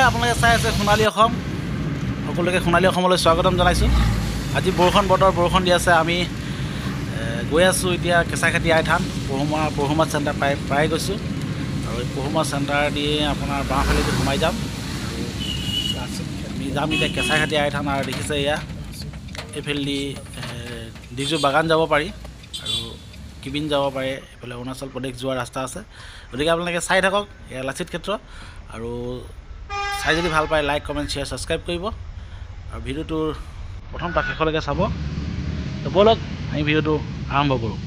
আপোনালোকে চাই আছে সোণালী অসম। সকলোকে সোণালী অসমলৈ স্বাগতম জনাইছোঁ। আজি বৰষুণ বতৰ, বৰষুণ দি আছে। আমি গৈ আছোঁ এতিয়া কেঁচাইখাতি আইথান পহুমা চেণ্টাৰ প্ৰায় গৈছোঁ। আৰু এই পহুমা চেণ্টাৰ দি আপোনাৰ বাওঁফালেদি সোমাই যাম। আমি যাম এতিয়া কেঁচাইখাতি আইথান। আৰু দেখিছে এয়া এইফালেদি ডিজু বাগান যাব পাৰি আৰু কিবিন যাব পাৰে। এইফালে অৰুণাচল প্ৰদেশ যোৱা ৰাস্তা আছে। গতিকে আপোনালোকে চাই থাকক এয়া লাচিত ক্ষেত্ৰ। আৰু চাই যদি ভাল পায় লাইক, কমেণ্ট, শ্বেয়াৰ, ছাবস্ক্ৰাইব কৰিব। আৰু ভিডিঅ'টোৰ প্ৰথম পৰা শেষলৈকে চাব। তো ব'লক আমি ভিডিঅ'টো আৰম্ভ কৰোঁ।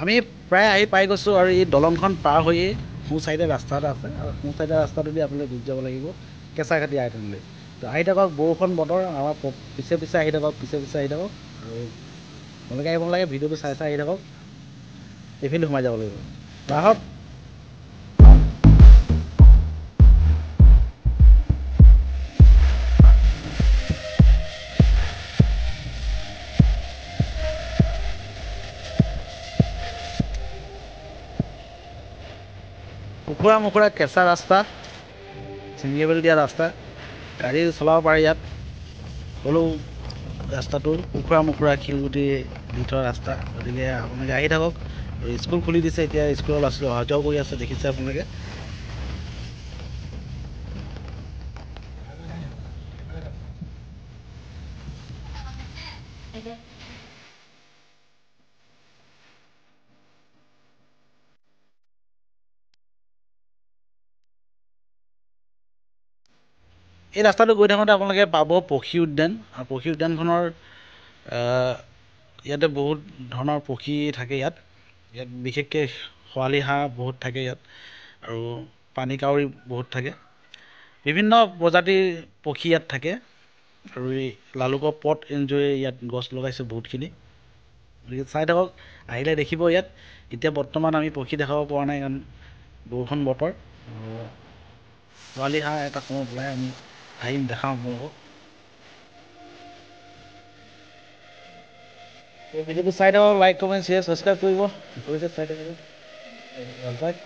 আমি প্ৰায় আহি পাই গৈছোঁ। আৰু এই দলংখন পাৰ হৈয়ে সোঁ চাইডে ৰাস্তা এটা আছে। আৰু সোঁ চাইডে ৰাস্তাটোদি আপোনালোকে গুচি যাব লাগিব কেঁচাইখাতি আইথানলৈ। তো আহি থাকক, বৰষুণ বতৰ, আমাৰ পিছে পিছে আহি থাকক, পিছে পিছে আহি থাকক। আৰু আপোনালোকে আহিব নালাগে, ভিডিঅ'টো চাই চাই আহি থাকক। এইফালে সোমাই যাব লাগিব। আহক। কুকুৰা মুকুৰা কেঁচা ৰাস্তা, চিঙিবলৈ দিয়া ৰাস্তা, গাড়ী চলাব পাৰে ইয়াত। হ'লেও ৰাস্তাটো কুকুৰা মুকুৰা শিলগুটি দি থোৱা ৰাস্তা। গতিকে আপোনালোকে আহি থাকক। আৰু স্কুল খুলি দিছে এতিয়া, স্কুলৰ ল'ৰা ছোৱালী অহা যোৱাও কৰি আছে, দেখিছে আপোনালোকে। এই ৰাস্তাটো গৈ থাকোঁতে আপোনালোকে পাব পক্ষী উদ্যান। আৰু পক্ষী উদ্যানখনৰ ইয়াতে বহুত ধৰণৰ পক্ষী থাকে। ইয়াত বিশেষকৈ শেৱালি হাঁহ বহুত থাকে ইয়াত। আৰু পানী কাউৰী বহুত থাকে। বিভিন্ন প্ৰজাতিৰ পক্ষী ইয়াত থাকে। আৰু এই লালুকৰ পথ এনজয় ইয়াত গছ লগাইছে বহুতখিনি। গতিকে চাই থাকক, আহিলে দেখিব ইয়াত। এতিয়া বৰ্তমান আমি পক্ষী দেখাব পৰা নাই, কাৰণ বৰষুণ বতৰ। শেৱালি হাঁহ এটা সময়ত ওলাই, আমি আহিম, দেখাম আপোনালোকক। এই ভিডিঅ'টো চাই থাকক, লাইক, কমেণ্ট, শ্বেয়াৰ, ছাবস্ক্ৰাইব কৰিব। চাই থাকক, ভাল পায়।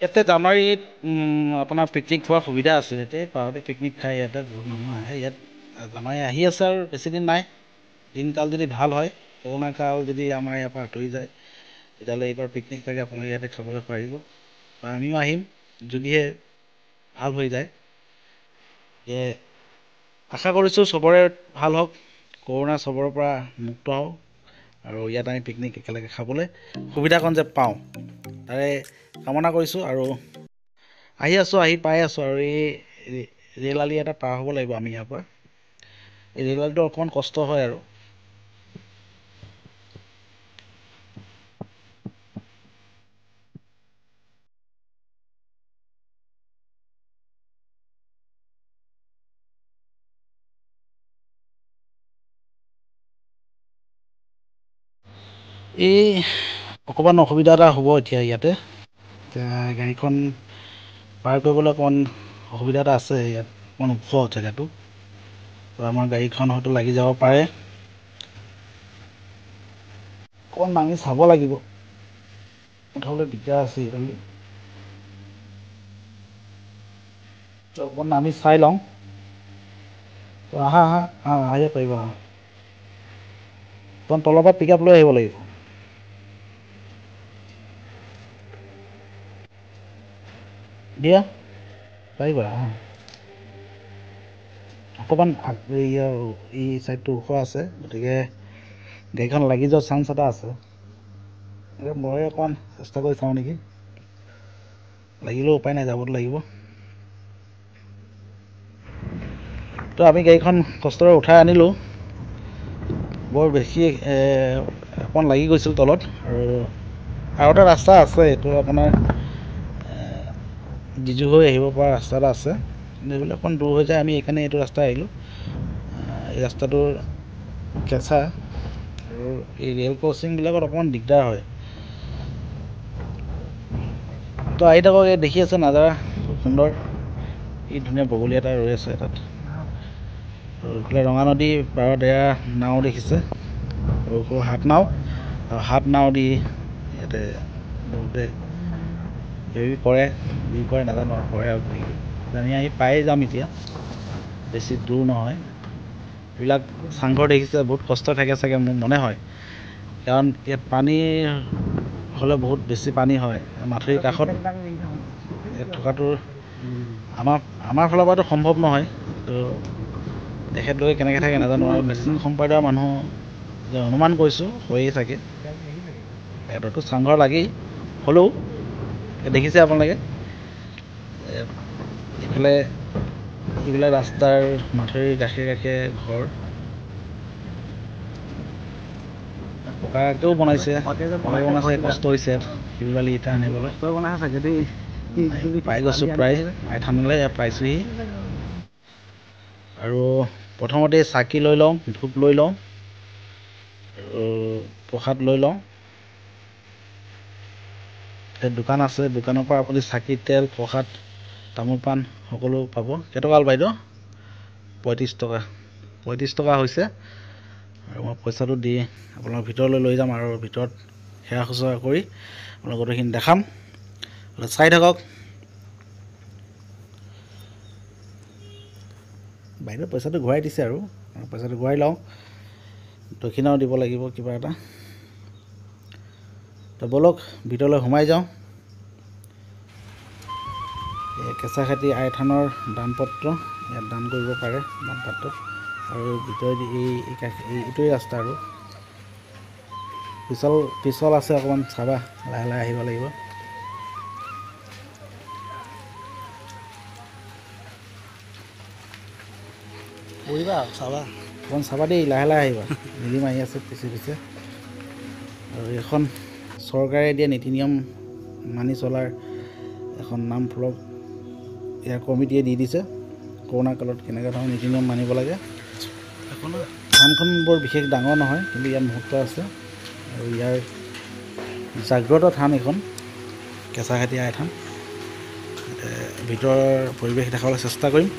ইয়াতে জানুৱাৰীত আপোনাৰ পিকনিক খোৱাৰ সুবিধা আছে। ইয়াতে পাহাৰতে পিকনিক খাই ইয়াতে বহুত মানুহ আহে। ইয়াত জানুৱাৰী আহি আছে আৰু বেছিদিন নাই। দিনকাল যদি ভাল হয়, কৰোণা কাল যদি আমাৰ ইয়াৰ পৰা আঁতৰি যায়, তেতিয়াহ'লে এইবাৰ পিকনিক থাকে আপোনালোকে ইয়াতে খাবলৈ পাৰিব। বা আমিও আহিম যদিহে ভাল হৈ যায়। আশা কৰিছোঁ চবৰে ভাল হওক, কৰোণা চবৰে পৰা মুক্ত হওক। আৰু ইয়াত আমি পিকনিক একেলগে খাবলৈ সুবিধাকণ যে পাওঁ, তাৰে কামনা কৰিছোঁ। আৰু আহি পাই আছোঁ। আৰু এই ৰেল আলি এটা পাৰ হ'ব লাগিব আমি ইয়াৰ পৰা। এই ৰেল আলিটো অকণমান কষ্ট হয়। আৰু এই অকণমান অসুবিধা এটা হ'ব এতিয়া ইয়াতে। এতিয়া গাড়ীখন পাৰ কৰিবলৈ অকণমান অসুবিধা এটা আছে। ইয়াত অকণমান ওখ জেগাটো, তো আমাৰ গাড়ীখন হয়তো লাগি যাব পাৰে। অকণমান নামি চাব লাগিব, উঠাবলৈ দিগদাৰ আছে এইফালে। অকণমান নামি চাই লওঁ। আহা আহিব পাৰিব। অকণ তলৰ পৰা পিক আপ লৈ আহিব লাগিব। দিয়া পাৰিবা অকণমান এই ছাইডটো ওখ আছে গতিকে গাড়ীখন লাগি যোৱাৰ চান্স এটা আছে মই অকণমান চেষ্টা কৰি চাওঁ নেকি লাগিলেও উপায় নাই যাবতো লাগিব তো আমি গাড়ীখন কষ্টৰে উঠাই আনিলোঁ বৰ বেছি অকণমান লাগি গৈছিল তলত আৰু এটা ৰাস্তা আছে এইটো আপোনাৰ জিজু হৈ আহিব পৰা ৰাস্তা এটা আছে কিন্তু এইবিলাক অকণ দূৰ হৈ যায় আমি এইকাৰণে এইটো ৰাস্তা আহিলোঁ এই ৰাস্তাটোৰ কেঁচা আৰু এই ৰেল ক্ৰচিংবিলাকত অকণমান দিগদাৰ হয় তো আহি থাকক এই দেখি আছে নাজাৰা খুব সুন্দৰ এই ধুনীয়া বগলী এটা ৰৈ আছে তাত আৰু এইফালে ৰঙা নদী পাৰত এয়া নাও দেখিছে সৰু সৰু হাত নাও দি ইয়াতে বহুতে হেৰি কৰে নাজানো কৰে আৰু জানি আহি পায়ে যাম এতিয়া বেছি দূৰ নহয় এইবিলাক চাংঘৰ দেখিছে বহুত কষ্ট থাকে চাগে মোৰ মনে হয় কাৰণ ইয়াত পানী হ'লে বহুত বেছি পানী হয় মাথাউৰিৰ কাষত ইয়াত থকাটো আমাৰ ফালৰ পৰাতো সম্ভৱ নহয় তো তেখেতলোকে কেনেকৈ থাকে নাজানো আৰু মিচিং সম্প্ৰদায়ৰ মানুহ যে অনুমান কৰিছোঁ হৈয়ে থাকে সিহঁতৰতো চাংঘৰ লাগেই হ'লেও দেখিছে আপোনালোকে এইফালে এইবিলাক ৰাস্তাৰ মাথাউৰিৰ কাষে কাষে ঘৰ পকাকেও বনাইছে কষ্ট হৈছে শিলবালি ইটা আনিবলৈ পাই গৈছোঁ প্ৰায় আইথানলৈ পাইছোঁহি আৰু প্ৰথমতে চাকি লৈ লওঁ ধূপ লৈ লওঁ আৰু প্ৰসাদ লৈ লওঁ দোকান আছে দোকানৰ পৰা আপুনি চাকি তেল প্ৰসাদ তামোল পাণ সকলো পাব কেইটকা হ'ল বাইদেউ 35 টকা হৈছে আৰু মই পইচাটো দি আপোনাক ভিতৰলৈ লৈ যাম আৰু ভিতৰত সেৱা শুশ্ৰূষা কৰি আপোনাক গোটেইখিনি দেখাম চাই থাকক বাইদেউ পইচাটো ঘূৰাই দিছে আৰু পইচাটো ঘূৰাই লওঁ দক্ষিণাও দিব লাগিব কিবা এটা তো ব'লক ভিতৰলৈ সোমাই যাওঁ কেঁচাখাতি আইথানৰ দানপত্ৰ ইয়াত দান কৰিব পাৰে দানপত্ৰত আৰু ভিতৰেদি এইটোৱেই ৰাস্তা আৰু পিছল আছে অকণমান চাবা লাহে লাহে আহিব লাগিব বহিবা চাবা অকণমান চাবা দেই লাহে লাহে আহিবা মিলি মাৰি আছে পিছে আৰু এখন চৰকাৰে দিয়া নীতি নিয়ম মানি চলাৰ এখন নাম ফলক ইয়াৰ কমিটিয়ে দি দিছে কৰোণা কালত কেনেকুৱা ধৰণৰ নীতি নিয়ম মানিব লাগে থানখন বৰ বিশেষ ডাঙৰ নহয় কিন্তু ইয়াত মুহূৰ্ত আছে আৰু ইয়াৰ জাগ্ৰত থান এখন কেঁচাখাতি আই থান ভিতৰৰ পৰিৱেশ দেখাবলৈ চেষ্টা কৰিম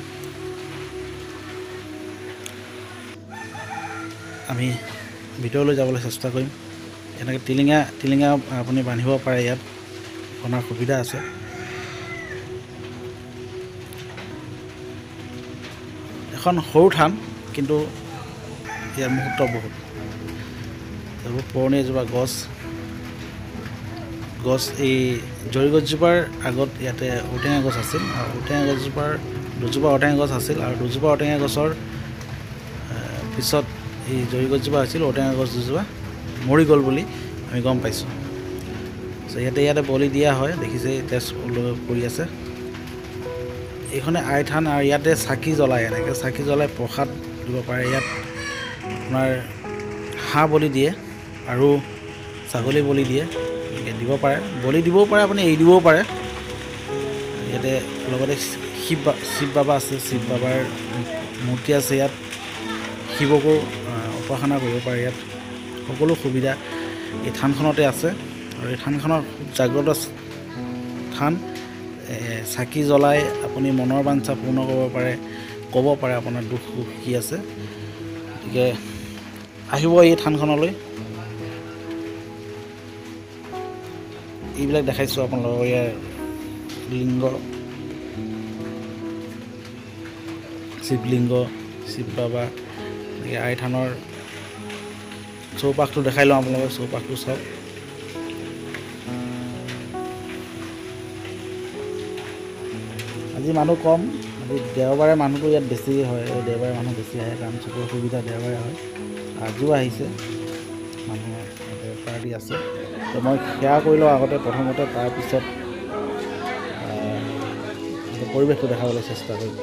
আমি ভিতৰলৈ যাবলৈ চেষ্টা কৰিম এনেকৈ টিলিঙা আপুনি বান্ধিব পাৰে ইয়াত বনাৰ সুবিধা আছে এখন সৰু থান কিন্তু ইয়াৰ মুহূৰ্ত বহুত এইবোৰ পুৰণি এজোপা গছ এই জৰি গছজোপাৰ আগত ইয়াতে ঔটেঙা গছ আছিল আৰু ঔটেঙা গছজোপাৰ দুজোপা ঔটেঙা গছ আছিল আৰু দুজোপা ঔটেঙা গছৰ পিছত এই জৰি গছজোপা আছিল ঔটেঙা গছ দুজোপা মৰি গ'ল বুলি আমি গম পাইছোঁ ইয়াতে বলি দিয়া হয় দেখিছে তেজ পৰি আছে এইখনে আই থান আৰু ইয়াতে চাকি জ্বলায় এনেকৈ চাকি জ্বলাই প্ৰসাদ দিব পাৰে ইয়াত আপোনাৰ হাঁহ বলি দিয়ে আৰু ছাগলী বলি দিয়ে দিব পাৰে বলি দিবও পাৰে আপুনি এৰি দিবও পাৰে ইয়াতে লগতে শিৱ বাবা আছে শিৱ বাবাৰ মূৰ্তি আছে ইয়াত শিৱকো উপাসনা কৰিব পাৰে ইয়াত সকলো সুবিধা এই থানখনতে আছে আৰু এই থানখনৰ খুব জাগ্ৰত থান চাকি জ্বলাই আপুনি মনৰ বাঞ্ছা পূৰ্ণ ক'ব পাৰে আপোনাৰ দুখ সুখ কি আছে গতিকে আহিব এই থানখনলৈ এইবিলাক দেখাইছোঁ আপোনালোকৰ ইয়াৰ লিংগ শিৱলিংগ শিৱ বাবা এনেকৈ আই থানৰ চৌপাশটো দেখাই লওঁ আপোনালোকে চৌপাশটো চাওক আজি মানুহ কম, আজি দেওবাৰে মানুহটো ইয়াত বেছি হয়, দেওবাৰে মানুহ বেছি আহে কাৰণ চকুৰ সুবিধা দেওবাৰে হয়। আজিও আহিছে মানুহ, পাৰ্টি আছে। তো মই সেয়া কৰি লওঁ আগতে প্ৰথমতে, তাৰপিছত পৰিৱেশটো দেখাবলৈ চেষ্টা কৰিম।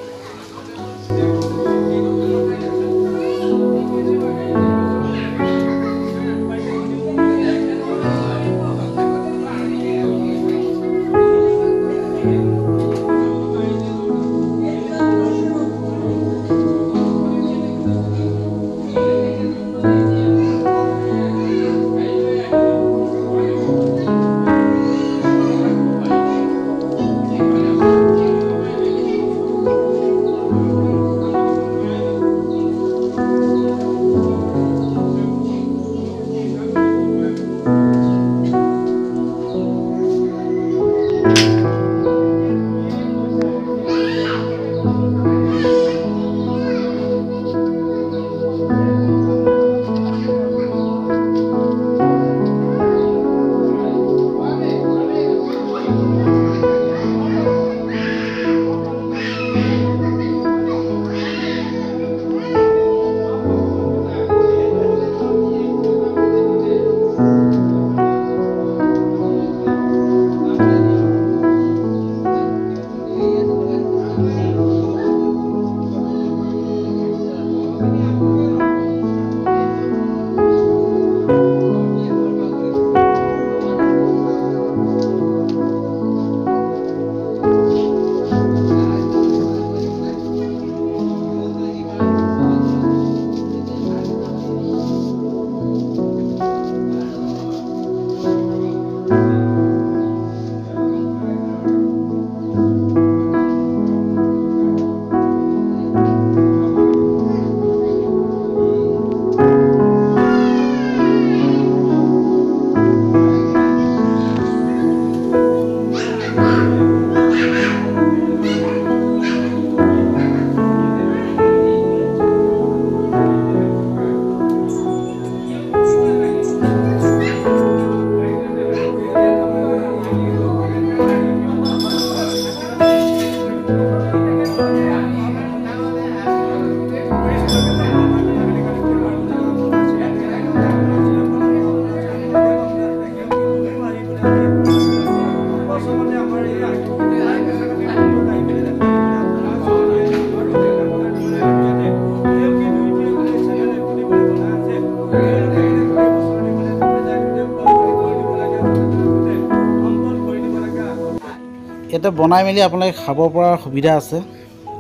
ইয়াতে বনাই মেলি আপোনালোকে খাব পৰাৰ সুবিধা আছে।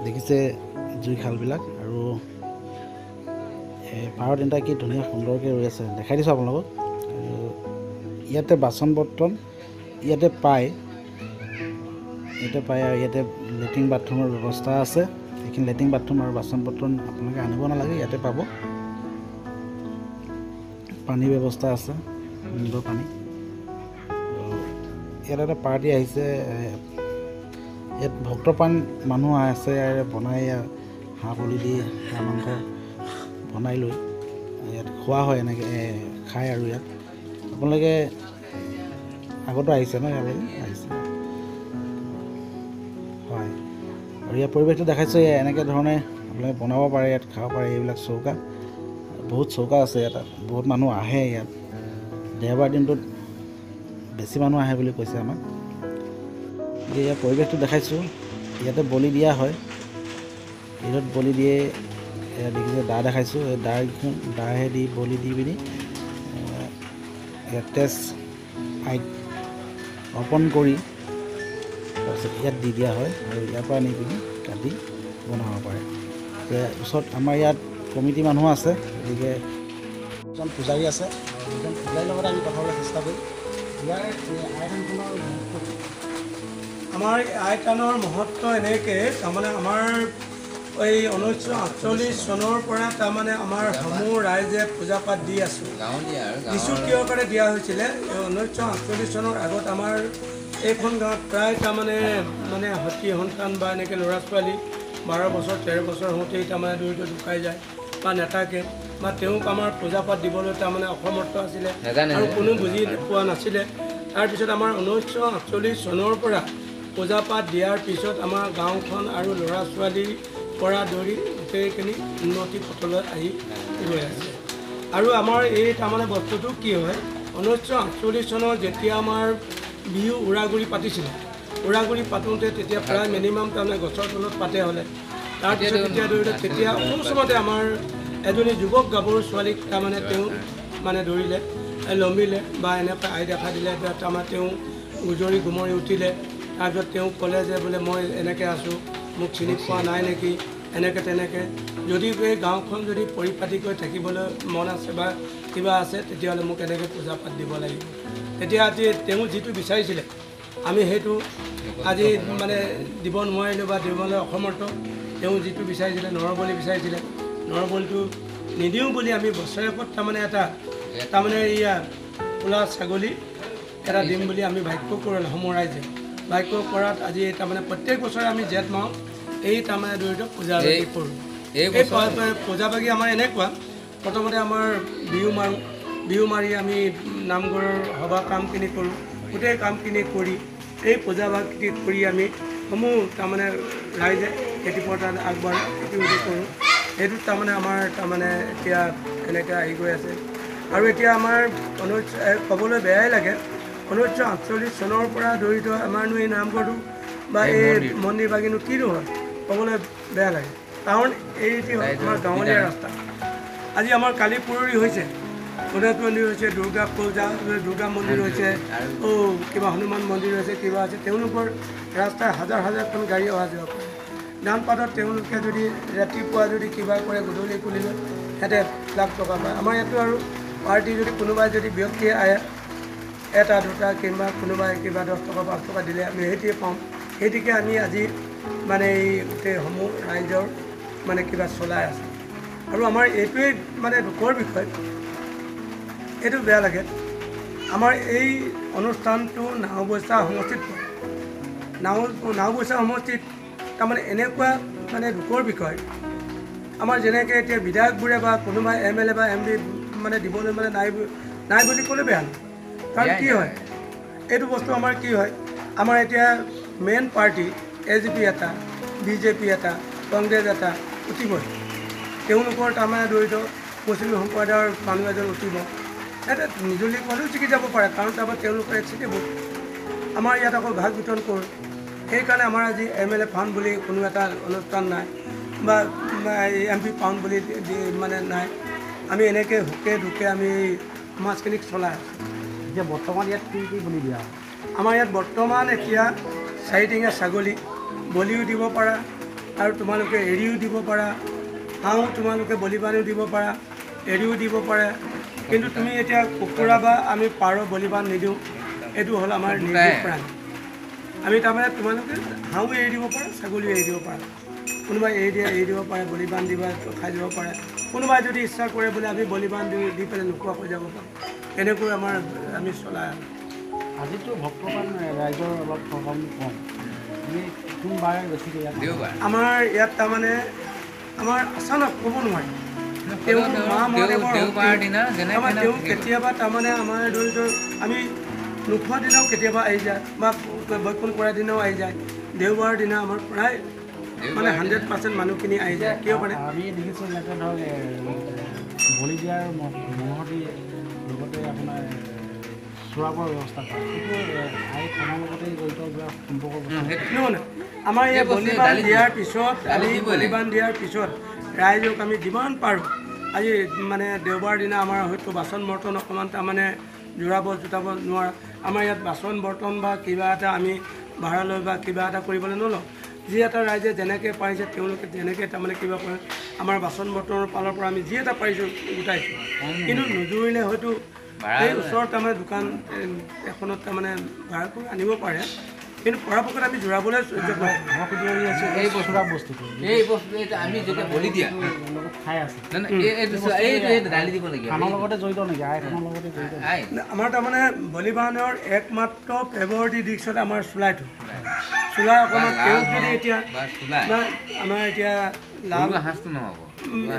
দেখিছে জুইশালবিলাক, আৰু পাহাৰৰ তিনিটা কি ধুনীয়া সুন্দৰকৈ ৰৈ আছে, দেখাই দিছোঁ আপোনালোকক। ইয়াতে বাচন বৰ্তন ইয়াতে পায়, আৰু ইয়াতে লেট্ৰিন বাথৰুমৰ ব্যৱস্থা আছে। এইখিনি লেট্ৰিন বাথৰুম আৰু বাচন বৰ্তন আপোনালোকে আনিব নালাগে, ইয়াতে পাব। পানীৰ ব্যৱস্থা আছে, সুন্দৰ পানী। ইয়াত এটা পাৰ্টি আহিছে, ইয়াত ভক্তপ্ৰাণ মানুহ আছে, বনাই হাঁহ বলি দি হাঁহ মাংস বনাই লৈ ইয়াত খোৱা হয়, এনেকৈ খায়। আৰু ইয়াত আপোনালোকে আগতো আহিছে ন, ইয়ালৈ আহিছে হয়। আৰু ইয়াৰ পৰিৱেশটো দেখাইছোঁ, এনেকৈ ধৰণে আপোনালোকে বনাব পাৰে, ইয়াত খাব পাৰে। এইবিলাক চৌকা, বহুত চৌকা আছে ইয়াত, বহুত মানুহ আহে ইয়াত। দেওবাৰ দিনটোত বেছি মানুহ আহে বুলি কৈছে আমাক। ইয়াৰ পৰিৱেশটো দেখাইছোঁ, ইয়াতে বলি দিয়া হয়, ঈদত বলি দিয়ে। দেখিছে দা দেখাইছোঁ, এই দাহে দি বলি দি পিনি ইয়াত তেজ অৰ্পণ কৰি তাৰপিছত ইয়াত দি দিয়া হয়, আৰু ইয়াৰ পৰা নি পিনি কাটি বনাব পাৰে। ওচৰত আমাৰ ইয়াত কমিটি মানুহ আছে, গতিকে এজন পূজাৰী আছে, এজন পূজাৰীৰ লগতে আমি কথা ক'বলৈ চেষ্টা কৰিম। আমাৰ আই থানৰ মহত্ব এনেকৈ, তাৰমানে আমাৰ এই 1948 চনৰ পৰা তাৰমানে আমাৰ সমূহ ৰাইজে পূজা পাঠ দি আছোঁ। কিছু কিয় কাৰণে দিয়া হৈছিলে, 1948 চনৰ আগত আমাৰ এইখন গাঁৱত প্ৰায় তাৰমানে সতী সন্তান বা এনেকৈ ল'ৰা ছোৱালী 12 বছৰ 13 বছৰ হওঁতেই তাৰমানে দৰিদ্ৰ ঢুকাই যায় বা নেতাকে, বা তেওঁক আমাৰ পূজা পাঠ দিবলৈ তাৰমানে অসমৰ্থ আছিলে আৰু কোনো বুজি পোৱা নাছিলে। তাৰপিছত আমাৰ 1948 চনৰ পৰা পূজাপাঠ দিয়াৰ পিছত আমাৰ গাঁওখন আৰু ল'ৰা ছোৱালীৰ পৰা ধৰি গোটেইখিনি উন্নতি পথলৈ আহি গৈ আছে। আৰু আমাৰ এই তাৰমানে বস্তুটো কি হয়, 1948 চনত যেতিয়া আমাৰ বিহু উৰাগুৰি পাতিছিলে, উৰাগুৰি পাতোঁতে তেতিয়া প্ৰায় মিনিমাম তাৰমানে গছৰ তলত পাতে হ'লে তাৰপিছত তেতিয়া ধৰিলে তেতিয়া অসমতে আমাৰ এজনী যুৱক গাভৰু ছোৱালীক তাৰমানে তেওঁ মানে ধৰিলে, লম্বিলে বা এনেকৈ আই দেখা দিলে, তাৰমানে তেওঁ গুজৰি গুমৰি উঠিলে। তাৰপিছত তেওঁ ক'লে যে বোলে মই এনেকৈ আছোঁ, মোক চিনি পোৱা নাই নেকি, এনেকৈ তেনেকৈ। যদি এই গাঁওখন যদি পৰিপাটিকৈ থাকিবলৈ মন আছে বা কিবা আছে তেতিয়াহ'লে মোক এনেকৈ পূজা পাঠ দিব লাগিব। তেতিয়া আজি তেওঁ যিটো বিচাৰিছিলে আমি সেইটো আজি মানে দিব নোৱাৰিলোঁ বা দিবলৈ অসমৰ্থ। তেওঁ যিটো বিচাৰিছিলে নৰবলি বিচাৰিছিলে, নৰবলিটো নিদিওঁ বুলি আমি বছৰেকত তাৰমানে এটা তাৰমানে এয়া ক'লা ছাগলী এটা দিম বুলি আমি বাক্য কৰিলোঁ সমূহ ৰাইজে। বাক্য কৰাত আজি তাৰমানে প্ৰত্যেক বছৰে আমি জেঠ মাহত এই তাৰমানে দৰিদ্ৰ পূজা কৰোঁ। এই পূজা বাগী আমাৰ এনেকুৱা, প্ৰথমতে আমাৰ বিহু মাৰোঁ, বিহু মাৰি আমি নামঘৰৰ সভা কামখিনি কৰোঁ। গোটেই কামখিনি কৰি এই পূজা বাগী কৰি আমি সমূহ তাৰমানে ৰাইজে খেতি পথাৰত আগবাঢ়োঁ, খেতি বাতি কৰোঁ। সেইটো তাৰমানে আমাৰ তাৰমানে এতিয়া এনেকৈ আহি গৈ আছে। আৰু এতিয়া আমাৰ ক'বলৈ বেয়াই লাগে, 1948 চনৰ পৰা জড়িত আমাৰনো এই নামঘৰটো বা এই মন্দিৰ বাগিনো কিনো হয় ক'বলৈ বেয়া লাগে। কাৰণ এইটো আমাৰ গাঁৱলীয়া ৰাস্তা। আজি আমাৰ কালি পৰহি হৈছে, গণেশ মন্দিৰ হৈছে, দুৰ্গা মন্দিৰ হৈছে, কিবা হনুমান মন্দিৰ হৈছে, কিবা আছে। তেওঁলোকৰ ৰাস্তাৰ হাজাৰ হাজাৰখন গাড়ী অহা যোৱা কৰে। ধান পাতত তেওঁলোকে যদি ৰাতিপুৱা যদি কিবা কৰে, গধূলি খুলিলে সিহঁতে লাখ টকা পায়। আমাৰ ইয়াতো আৰু পাৰ্টি যদি কোনোবাই যদি ব্যক্তিয়ে আহে এটা দুটা কিংবা কোনোবাই কিবা 10 টকা 5 টকা দিলে আমি সেইটোৱে পাওঁ। সেইটোকে আমি আজি মানে এই গোটেইসমূহ ৰাইজৰ মানে কিবা চলাই আছে। আৰু আমাৰ এইটোৱেই মানে দুখৰ বিষয়, এইটো বেয়া লাগে। আমাৰ এই অনুষ্ঠানটো নাওবৈচা সমষ্টিত নাওবৈচা সমষ্টিত তাৰমানে এনেকুৱা মানে দুখৰ বিষয়, আমাৰ যেনেকৈ এতিয়া বিধায়কবোৰে বা কোনোবা MLA বা MD মানে দিবলৈ মানে নাই বুলি ক'লে বেয়া নহয়। কাৰণ কি হয়, এইটো বস্তু আমাৰ কি হয়, আমাৰ এতিয়া মেইন পাৰ্টি AGP এটা, BJP এটা, কংগ্ৰেছ এটা উঠিবই। তেওঁলোকৰ তাৰমানে জড়িত মুছলিম সম্প্ৰদায়ৰ মানুহ এজন উঠিব, সিহঁতে নিজুলি ক'লেও জিকি যাব পাৰে, কাৰণ তাৰপৰা তেওঁলোকৰ এক চিটি ভোট। আমাৰ ইয়াত আকৌ ভাগ বিতৰণ কৰোঁ। সেইকাৰণে আমাৰ আজি MLA ফাণ্ড বুলি কোনো এটা অনুষ্ঠান নাই বা MP ফাণ্ড বুলি মানে নাই। আমি এনেকৈ হুকে ঢুকে আমি সমাজখিনিক চলাই আছোঁ। এতিয়া বৰ্তমান ইয়াত কি কি বলি দিয়া? আমাৰ ইয়াত বৰ্তমান এতিয়া 4 টিঙীয়া ছাগলী বলিও দিব পাৰা, আৰু তোমালোকে এৰিও দিব পাৰা। হাঁহো তোমালোকে বলিবানো দিব পাৰা, এৰিও দিব পাৰে। কিন্তু তুমি এতিয়া কুকুৰা বা আমি পাৰ বলিবান নিদিওঁ, এইটো হ'ল আমাৰ নিৰ্জীৱ প্ৰাণী। আমি তাৰমানে তোমালোকে হাঁহো এৰি দিব পাৰা, ছাগলীও এৰি দিব পাৰা। কোনোবাই এৰি দিব পাৰে, বলিবান দিবা খাই যাব পাৰে। কোনোবাই যদি ইচ্ছা কৰে বোলে আমি বলিবান দি পেলাই নোখোৱাকৈ যাব পাৰোঁ। এনেকৈ আমাৰ আমি চলাই আছোঁ। আজিতো ভক্তমান ৰাইজৰ অলপ কম, কোনবাৰে বেছিকৈ ইয়াত? আমাৰ ইয়াত তাৰমানে আমাৰ আচানক ক'ব নোৱাৰি, তেওঁ কেতিয়াবা তাৰমানে আমাৰ জড়িত আমি নোখোৱা দিনাও কেতিয়াবা আহি যায় বা বৈকুণ কৰাৰ দিনাও আহি যায়। দেওবাৰৰ দিনা আমাৰ প্ৰায় মানে 100% মানুহখিনি আহি যায়। কিয় পাৰে আমি দেখিছোঁ এনেকৈ ধৰক বলি দিয়াৰ মহতি লগতে আপোনাৰ চোৱাবৰ ব্যৱস্থা কৰে, সেইটো আই থানাৰ লগতে জড়িত কিবা সম্পৰ্ক নহয়। আমাৰ এই বলিবান দিয়াৰ পিছত বলিবান দিয়াৰ পিছত ৰাইজক আমি যিমান পাৰোঁ, আজি মানে দেওবাৰ দিনা আমাৰ হয়তো বাচন বৰ্তন অকণমান তাৰমানে জোৰাব জোতাব নোৱাৰা, আমাৰ ইয়াত বাচন বৰ্তন বা কিবা এটা আমি ভাড়ালৈ বা কিবা এটা কৰিবলৈ নলওঁ। যি এটা ৰাইজে যেনেকৈ পাৰিছে তেওঁলোকে যেনেকৈ তাৰমানে কিবা কৰে, আমাৰ বাচন বৰ্তনৰ ফালৰ পৰা আমি যি এটা পাৰিছোঁ গোটাইছোঁ। কিন্তু নজুৰিলে হয়তো এই ওচৰত তাৰমানে দোকান এখনত তাৰমানে ভাড়া কৰি আনিব পাৰে, কিন্তু পৰাপক্ষত আমি জোৰাবলৈ এই বস্তুটো আমি যেতিয়া বলি দিয়া খাই আছে খানাৰ লগতে জড়িত নেকি? আইখানৰ লগতে জড়িত? আমাৰ তাৰমানে বলিবাহনৰ একমাত্ৰ ফেভৰিটি ডিছত আমাৰ চুলাইটো, চুলাই অকণমান তেওঁক যদি এতিয়া আমাৰ এতিয়া লাভ সাজটো নহ'ব,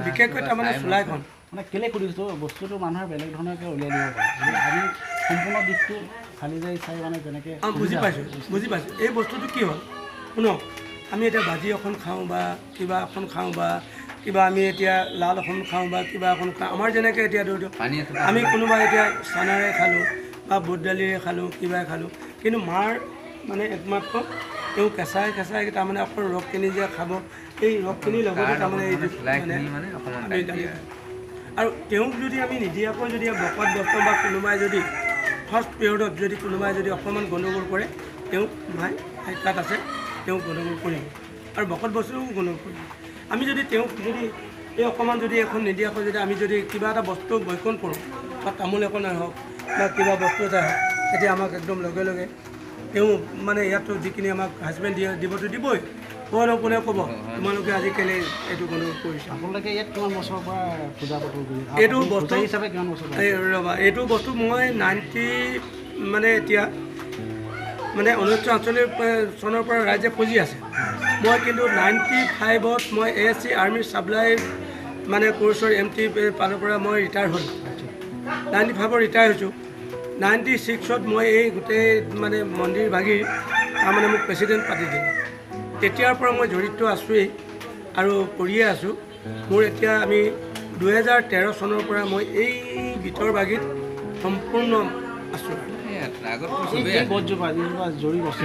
বিশেষকৈ তাৰমানে চুলাইখন মানে কেলৈ সুধিছোঁ, বস্তুটো মানুহৰ বেলেগ ধৰণৰকৈ উলিয়াই দিব পাৰে। আমি সম্পূৰ্ণ দিশটো ফালি যায় চাই মানে তেনেকৈ বুজি পাইছোঁ এই বস্তুটো কি হ'ল শুনক আমি এতিয়া ভাজি এখন খাওঁ বা কিবা এখন খাওঁ বা কিবা আমি এতিয়া লাল এখন খাওঁ বা কিবা এখন খাওঁ আমাৰ যেনেকৈ এতিয়া ধৰি লওক আমি কোনোবা এতিয়া চানাৰে খালোঁ বা বুট দালিৰে খালোঁ কিবাই খালোঁ কিন্তু মাৰ মানে একমাত্ৰ তেওঁ কেঁচাই তাৰমানে অকল ৰসখিনি যে খাব এই ৰসখিনিৰ লগতে তাৰমানে এইটো মানে আমি দালি আৰু তেওঁক যদি আমি নিদিয়াকৈ যদি বকত বস্তু বা কোনোবাই যদি ফাৰ্ষ্ট পিৰিয়ডত যদি কোনোবাই যদি অকণমান গণ্ডগোল কৰে তেওঁক মাই তাত আছে তেওঁক গণ্ডগোল কৰিম আৰু বকত বস্তুও গণ্ডগোল কৰিম আমি যদি তেওঁক যদি এই অকণমান যদি এখন নিদিয়াকৈ যদি আমি যদি কিবা এটা বস্তু বৈকন কৰোঁ বা তামোল এখনেই হওক বা কিবা বস্তু এটা হওক তেতিয়া আমাক একদম লগে লগে তেওঁ মানে ইয়াতো যিখিনি আমাক হাজবেণ্ড দিবতো দিবই কোনে ক'ব তোমালোকে আজিকালি এইটো গণ্ডগোল কৰিছে আপোনালোকে ইয়াত কিমান বছৰৰ পৰা পূজা পাতল কৰি এইটো বস্তু হিচাপে কিমান বছৰ ৰ'বা এইটো বস্তু মই 90 মানে এতিয়া মানে 1948 চনৰ পৰা ৰাইজে পুজি আছে মই কিন্তু 95ত মই ASC আৰ্মি ছাপ্লাই মানে কোৰ্চৰ MT পালৰ পৰা মই ৰিটায়াৰ হ'লোঁ 95ত ৰিটায়াৰ হৈছোঁ 96ত মই এই গোটেই মানে মন্দিৰ ভাগি তাৰমানে মোক প্ৰেচিডেণ্ট পাতি দিলে তেতিয়াৰ পৰা মই জড়িত আছোঁৱেই আৰু কৰিয়ে আছোঁ মোৰ এতিয়া আমি 2013 চনৰ পৰা মই এই ভিতৰ ভাগিত সম্পূৰ্ণ আছোঁ গছজোপা জৰি গছ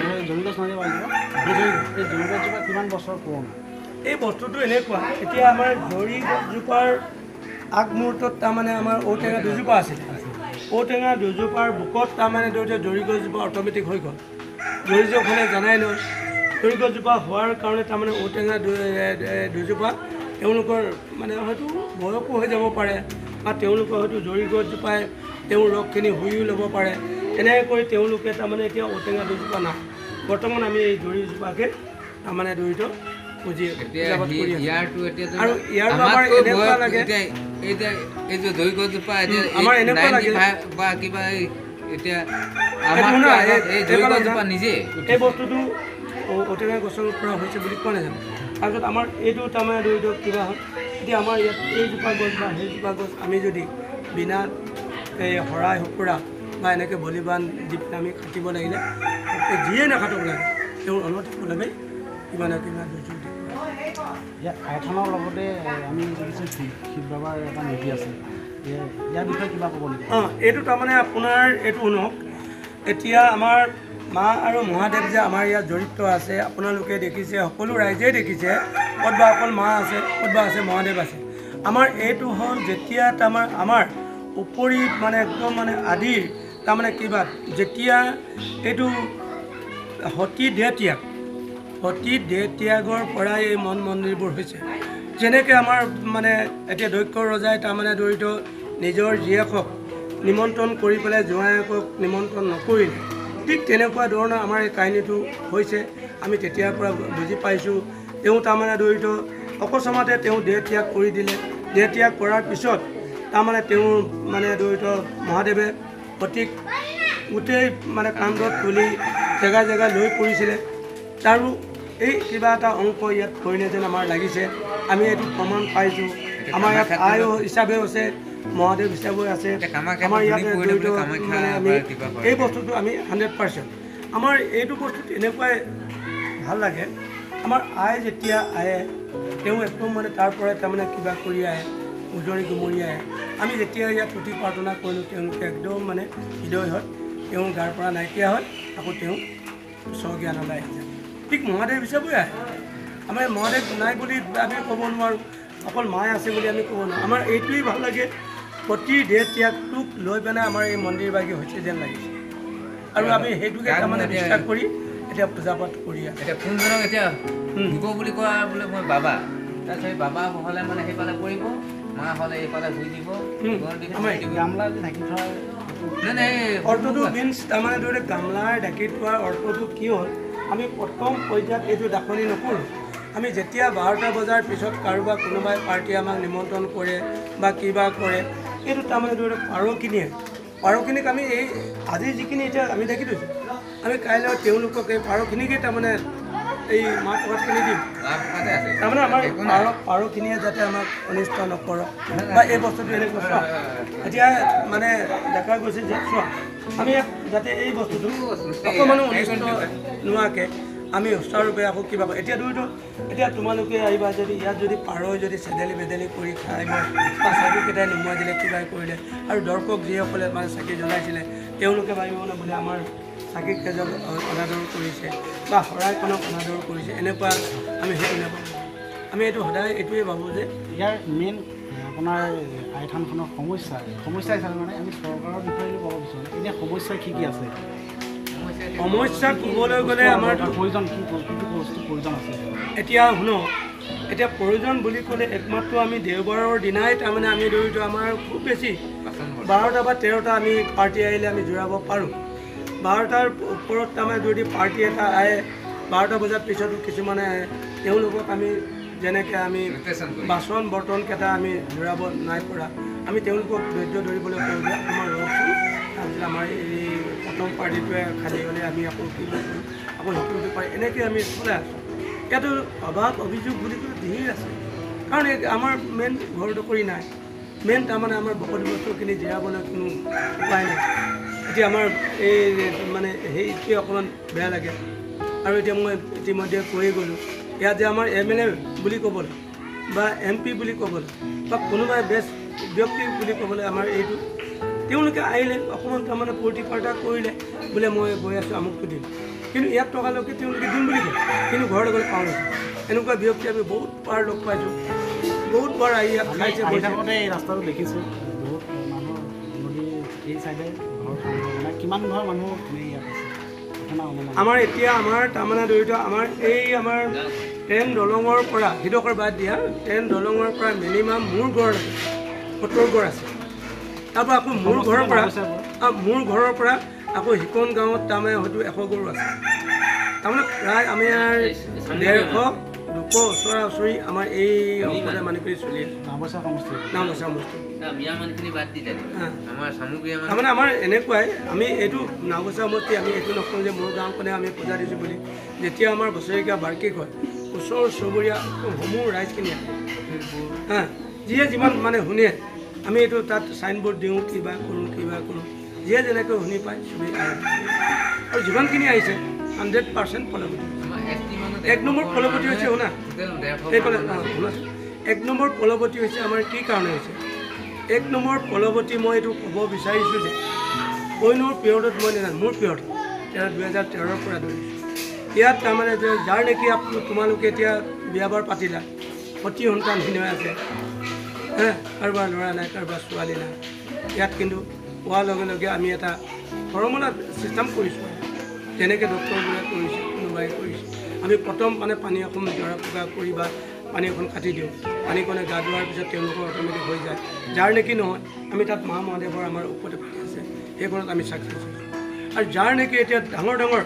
কিমান বছৰ পুৰণা এই বস্তুটো এনেকুৱা এতিয়া আমাৰ জৰি গছজোপাৰ আগমুহূৰ্তত তাৰমানে আমাৰ ঔটেঙা দুজোপা আছিলে ঔটেঙা দুজোপাৰ বুকত তাৰমানে জৰি গছজোপা অট'মেটিক হৈ গ'ল জৰি গছ হ'লে জানাই নহয় জৰি গছজোপা হোৱাৰ কাৰণে তাৰমানে ঔটেঙা দুজোপা তেওঁলোকৰ মানে হয়তো বয়সো হৈ যাব পাৰে বা তেওঁলোকৰ হয়তো জৰি গছজোপাই তেওঁৰ ৰসখিনি শুইও ল'ব পাৰে এনেকৈ তেওঁলোকে তাৰমানে এতিয়া ঔটেঙা দুজোপা নাই বৰ্তমান আমি এই জৰিজোপাকে তাৰমানে জড়িত পুজি আৰু ইয়াৰ আমাৰ এনেকুৱা লাগে আমাৰ এনেকুৱা লাগে এই বস্তুটো ঔটেঙা গছৰ পৰা হৈছে বুলি কোৱা নাজানো তাৰপিছত আমাৰ এইটো তাৰমানে জড়িত কিবা হয় এতিয়া আমাৰ ইয়াত এইজোপা গছ বা সেইজোপা গছ আমি যদি বিনা এই শৰাই শুকুৰা বা এনেকৈ বলিবান দি পিনে আমি কাটিব লাগিলে যিয়ে নাকাটক লাগে তেওঁৰ অনতিপলমে কিবা না কিবা দুৰ্যোগ দিব ইয়াত আইথানৰ লগতে আমি দেখিছোঁ শিৱ বাবাৰ এটা নীতি আছে ইয়াৰ বিষয়ে কিবা ক'ব নেকি এইটো তাৰমানে আপোনাৰ এইটো শুনক এতিয়া আমাৰ মা আৰু মহাদেৱ যে আমাৰ ইয়াত জড়িত আছে আপোনালোকে দেখিছে সকলো ৰাইজেই দেখিছে ক'তবা অকল মা আছে ক'তবা আছে মহাদেৱ আছে আমাৰ এইটো হ'ল যেতিয়া তাৰমানে আমাৰ উপৰি মানে একদম মানে আদিৰ তাৰমানে কিবা যেতিয়া এইটো সতী দেহ ত্যাগৰ পৰাই এই মন মন্দিৰবোৰ হৈছে যেনেকৈ আমাৰ মানে এতিয়া দক্ষ ৰজাই তাৰমানে জড়িত নিজৰ জীয়েকক নিমন্ত্ৰণ কৰি পেলাই জোঁৱায়েকক নিমন্ত্ৰণ নকৰিলে ঠিক তেনেকুৱা ধৰণৰ আমাৰ এই কাহিনীটো হৈছে আমি তেতিয়াৰ পৰা বুজি পাইছোঁ তেওঁ তাৰমানে জড়িত অকস্মাতে তেওঁ দেহ ত্যাগ কৰি দিলে দেহ ত্যাগ কৰাৰ পিছত তাৰমানে তেওঁৰ মানে জড়িত মহাদেৱে সতীক গোটেই মানে কান্ধত তুলি জেগা লৈ পৰিছিলে তাৰো এই কিবা এটা অংক ইয়াত কৰিলে যেন আমাৰ লাগিছে আমি এইটো প্ৰমাণ পাইছোঁ আমাৰ ইয়াত আই হিচাপেও আছে মহাদেৱ হিচাপেও আছে আমাৰ ইয়াত জড়িত মানে আমি এই বস্তুটো আমি 100% আমাৰ এইটো বস্তুটো এনেকুৱাই ভাল লাগে আমাৰ আই যেতিয়া আহে তেওঁ একদম মানে তাৰ পৰাই তাৰমানে কিবা কৰি আহে উজৰি গুমৰি আহে আমি যেতিয়া ইয়াত তুতি প্ৰাৰ্থনা কৰিলোঁ তেওঁলোকে একদম মানে হৃদয় হয় তেওঁ গাৰ পৰা নাইকিয়া হয় আকৌ তেওঁ স্বজ্ঞানলৈ আহি যায় ঠিক মহাদেৱ হিচাপে আহে আমাৰ মহাদেৱ নাই বুলি আমি ক'ব নোৱাৰোঁ অকল মায়ে আছে বুলি আমি ক'ব নোৱাৰোঁ আমাৰ এইটোৱেই ভাল লাগে প্ৰতি দেহ ত্যাগটোক লৈ পেলাই আমাৰ এই মন্দিৰভাগী হৈছে যেন লাগিছে আৰু আমি সেইটোকে তাৰমানে বিশ্বাস কৰি এতিয়া পূজা পাঠ কৰি আছোঁ এতিয়া কোনজনক এতিয়া দিব বুলি কোৱা বোলে মই বাবা তাৰপিছত বাবা হ'লে মানে সেইফালে পৰিব মা হ'লে এইফালে শুই দিব গামলা যে ঢাকি থোৱা অৰ্থটো মিনছ তাৰমানে ধৰি গামলাৰ ঢাকি থোৱাৰ অৰ্থটো কি হ'ল আমি প্ৰথম পৰ্যায়ত এইটো দাখনি নকৰোঁ আমি যেতিয়া 12টা বজাৰ পিছত কাৰোবাক কোনোবাই পাৰ্টি আমাক নিমন্ত্ৰণ কৰে বা কিবা কৰে এইটো তাৰমানে ধৰি পাৰখিনিক আমি এই আজি যিখিনি এতিয়া আমি ঢাকি থৈছোঁ আমি কাইলৈ তেওঁলোকক এই পাৰখিনিকে তাৰমানে এই মাহ প্ৰসাদখিনি দিম তাৰমানে আমাৰ পাৰখিনিয়ে যাতে আমাক অনিষ্ট নকৰক বা এই বস্তুটো এনেকুৱা চোৱা এতিয়া মানে দেখা গৈছে যে চোৱা আমি ইয়াত যাতে এই বস্তুটো অকণমানো অনিষ্ট নোহোৱাকৈ আমি সুচাৰুৰূপে আকৌ কিবা এতিয়া ধৰিতো এতিয়া তোমালোকে আহিবা যদি ইয়াত যদি পাৰৈ যদি চেদেলি বেদেলি কৰি খাই মই বা চাকিকেইটাই নুমুৱাই দিলে কিবা কৰিলে আৰু দৰ্শক যিসকলে মানে চাকি জ্বলাইছিলে তেওঁলোকে ভাবিব ন বোলে আমাৰ চাকি কেজক অনাদৰ কৰিছে বা শৰাইখনক অনাদৰ কৰিছে এনেকুৱা আমি সেইটো নাপাওঁ আমি এইটো সদায় এইটোৱে ভাবোঁ যে ইয়াৰ মেইন আপোনাৰ আই থানখনৰ সমস্যা হিচাপে মানে আমি চৰকাৰৰ বিষয়ে ক'ব বিচাৰোঁ এনে সমস্যা কি আছে সমস্যা ক'বলৈ গ'লে আমাৰ প্ৰয়োজন কি বস্তু প্ৰয়োজন আছে এতিয়া শুনক এতিয়া প্ৰয়োজন বুলি ক'লে একমাত্ৰ আমি দেওবাৰৰ দিনাই তাৰমানে আমি ধৰিতো আমাৰ খুব বেছি 12টা বা 13টা আমি পাৰ্টি আহিলে আমি জোৰাব পাৰোঁ 12টাৰ ওপৰত তাৰমানে যদি পাৰ্টি এটা আহে 12টা বজাৰ পিছতো কিছুমানে আহে তেওঁলোকক আমি যেনেকৈ আমি বাচন বৰ্তনকেইটা আমি জোৰাব নাই পৰা আমি তেওঁলোকক ধৈৰ্য ধৰিবলৈ কওঁ যে আমাৰ ৰ'বচোন তাৰপিছত আমাৰ এই প্ৰথম পাৰ্টিটোৱে খালী হ'লে আমি আকৌ কিবা কৰোঁ আকৌ শিকিব পাৰি এনেকৈ আমি চলাই আছোঁ ইয়াতো অভাৱ অভিযোগ বুলি ক'লে ধেৰ আছে কাৰণ আমাৰ মেইন ঘৰটো কৰি নাই মেইন তাৰমানে আমাৰ বকলি বস্তুখিনি জিৰাবলৈ কোনো উপায় নাই এতিয়া আমাৰ এই মানে সেইটোৱে অকণমান বেয়া লাগে আৰু এতিয়া মই ইতিমধ্যে কৈয়ে গ'লোঁ ইয়াত যে আমাৰ MLA বুলি ক'বলৈ বা MP বুলি ক'বলৈ বা কোনোবাই বেষ্ট ব্যক্তি বুলি ক'বলৈ আমাৰ এইটো তেওঁলোকে আহিলে অকণমান তাৰমানে ফূৰ্তি ফাৰ্তা কৰিলে বোলে মই গৈ আছোঁ আমুকটো দিম কিন্তু ইয়াত টকালৈকে তেওঁলোকে দিম বুলি কয় কিন্তু ঘৰলৈ গ'লে পাওঁ নেকি এনেকুৱা ব্যক্তি আমি বহুত বাৰ লগ পাইছোঁ বহুত বাৰ আহি ইয়াত খাইছে থাকোঁতে এই ৰাস্তাটো দেখিছোঁ বহুত মানুহ নদীৰ এই চাইডে ঘৰ কিমান ঘৰ মানুহ ইয়াত আছে আমাৰ এতিয়া আমাৰ তাৰমানে ধৰিত আমাৰ এই আমাৰ ট্ৰেইন দলঙৰ পৰা হিডোখৰ বাদ দিয়া ট্ৰেইন দলঙৰ পৰা মিনিমাম মোৰ ঘৰ 70 ঘৰ আছে তাৰপৰা আকৌ মোৰ ঘৰৰ পৰা আকৌ সিকন গাঁৱত তাৰমানে হয়তো 100 ঘৰো আছে তাৰমানে প্ৰায় আমি 150 200 ওচৰা-ওচৰি আমাৰ এই অঞ্চলতে মানি কৰি চলি আছে নাওবৈচা সমষ্টি তাৰমানে আমাৰ এনেকুৱাই আমি এইটো নাওবৈচা সমষ্টি আমি এইটো নকওঁ যে মোৰ গাঁওখনে আমি পূজা দিছোঁ বুলি যেতিয়া আমাৰ বছৰেকীয়া বাৰ্ষিক হয় ওচৰ চুবুৰীয়া সমূহ ৰাইজখিনি আহে যিয়ে যিমান মানে শুনে আমি এইটো তাত চাইনবোৰ্ড দিওঁ কিবা কৰোঁ যিয়ে যেনেকৈ শুনি পায় চবেই আহে আৰু যিমানখিনি আহিছে 100% ফলৱতী 1 নম্বৰ ফলৱতী হৈছে শুনা এইফালে শুনাচোন 1 নম্বৰ ফলৱতী হৈছে আমাৰ কি কাৰণে হৈছে 1 নম্বৰ ফলৱতী মই এইটো ক'ব বিচাৰিছোঁ যে অইনৰ পিৰিয়ডত মই নাজানো মোৰ পিৰিয়ড 2013ৰ পৰা ধৰিছোঁ ইয়াত তাৰমানে যে যাৰ নেকি তোমালোকে এতিয়া বিয়া বাৰ পাতিলা সতি সন্তানখিনি হৈ আছে কাৰোবাৰ ল'ৰা নাই কাৰোবাৰ ছোৱালী নাই ইয়াত কিন্তু পোৱাৰ লগে লগে আমি এটা ফৰ্মুলা চিষ্টেম কৰিছোঁ যেনেকৈ ডক্টৰবোৰে কৰিছে কোনোবাই কৰিছে আমি প্ৰথম মানে পানী এখন জৰা ফুকা কৰি বা পানী এখন কাটি দিওঁ পানীখনে গা ধোৱাৰ পিছত তেওঁলোকৰ অট'মেটিক হৈ যায় যাৰ নেকি নহয় আমি তাত মহাদেৱৰ আমাৰ ওপৰতে পাতি আছে সেইখনত আমি চাকচেছ হৈছোঁ আৰু যাৰ নেকি এতিয়া ডাঙৰ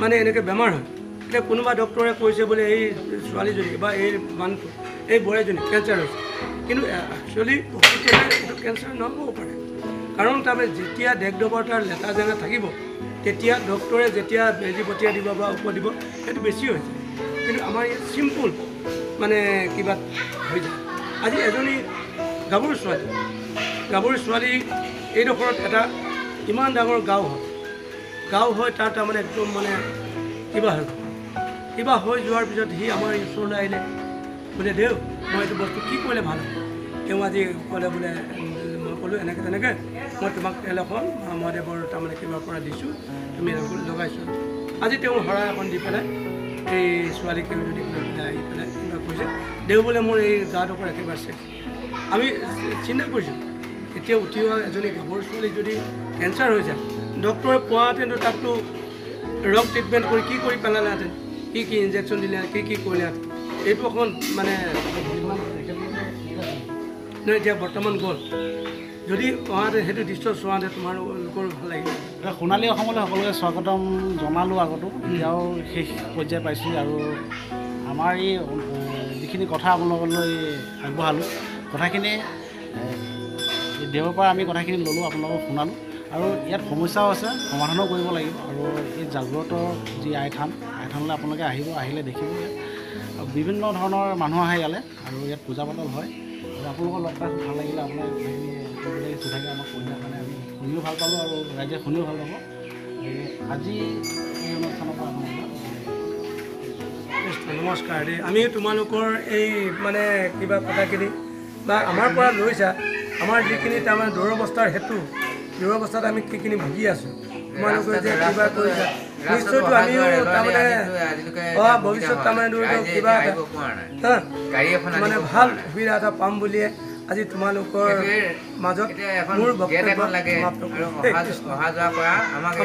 মানে এনেকৈ বেমাৰ হয় এতিয়া কোনোবা ডক্টৰে কৈছে বোলে এই ছোৱালীজনী বা এই মানুহটো এই বোৱাৰীজনী কেঞ্চাৰ হৈছে কিন্তু একচুৱেলি এইটো কেঞ্চাৰ নহ'বও পাৰে কাৰণ তাৰমানে যেতিয়া ডেগডবৰতাৰ লেটা জেগা থাকিব তেতিয়া ডক্টৰে যেতিয়া বেজী পঠিয়াই দিব বা ঔষধ দিব সেইটো বেছি হৈছে কিন্তু আমাৰ ইয়াত চিম্পুল মানে কিবা হৈ যায় আজি এজনী গাভৰু ছোৱালী এইডোখৰত এটা ইমান ডাঙৰ গাঁও হয় তাৰ তাৰমানে একদম মানে কিবা হৈ যোৱাৰ পিছত সি আমাৰ ওচৰলৈ আহিলে বোলে দেউ মই এইটো বস্তু কি কৰিলে ভাল হ'ব তেওঁ আজি ক'লে বোলে মই ক'লোঁ এনেকৈ তেনেকৈ মই তোমাক তেল এখন মহাদেৱৰ তাৰমানে কিবাৰ পৰা দিছোঁ তুমি লগাইছোঁ আজি তেওঁ শৰাই এখন দি পেলাই এই ছোৱালীকে যদি আহি পেলাই কিবা কৈছে দেউ বোলে মোৰ এই গাটোৰ একেবাৰে চেক আমি চিন্তা কৰিছোঁ এতিয়া উঠি অহা এজনী গাভৰু ছোৱালী যদি কেঞ্চাৰ হৈ যায় ডক্টৰে পোৱাহেঁতেনতো তাকতো ৰং ট্ৰিটমেণ্ট কৰি কি কৰি পেলালেহেঁতেন কি ইনজেকশ্যন দিলে কি কৰিলেহেঁতেন এইটো অকণমান মানে এতিয়া বৰ্তমান গ'ল যদি অহাহেঁতেন সেইটো দৃশ্য চোৱাহেঁতেন তোমালোকৰো ভাল লাগিল সোণালী অসমলৈ সকলোকে স্বাগতম জনালোঁ আগতো এতিয়াও শেষ পৰ্যায় পাইছোঁ আৰু আমাৰ এই যিখিনি কথা আপোনালোকলৈ আগবঢ়ালোঁ কথাখিনি দেৱৰ পৰা আমি কথাখিনি ল'লোঁ আপোনালোকক শুনালোঁ আৰু ইয়াত সমস্যাও আছে সমাধানো কৰিব লাগিব আৰু এই জাগ্ৰত যি আইথানলৈ আপোনালোকে আহিলে দেখিব বিভিন্ন ধৰণৰ মানুহ আহে ইয়ালৈ আৰু ইয়াত পূজা পাতল হয় আৰু আপোনালোকৰ লগ পাই ভাল লাগিলে আপোনাৰ গোটেই চিধাকৈ আমাক কৈ দিয়াৰ কাৰণে আমি শুনিও ভাল পালোঁ আৰু ৰাইজে শুনিও ভাল পাব। আজি এই অনুষ্ঠানৰ পৰা আপোনালোকৰ নমস্কাৰ দেই। আমি তোমালোকৰ এই মানে কিবা কথাখিনি বা আমাৰ পৰা লৈছা, আমাৰ যিখিনি তাৰমানে দুৰৱস্থাৰ হেতু, দুৰৱস্থাত আমি সেইখিনি ভুগি আছোঁ। তোমালোকে যে কিবা কৰিছা নিশ্চয়তো আমিও তাৰমানে অহা ভৱিষ্যত তাৰমানে কিবা এটা মানে ভাল সুবিধা এটা পাম বুলিয়ে আজি তোমালোকৰ মাজত মোৰ বক্তব্য সমাপ্ত কৰিছোঁ। অহা যোৱা কৰা আমাক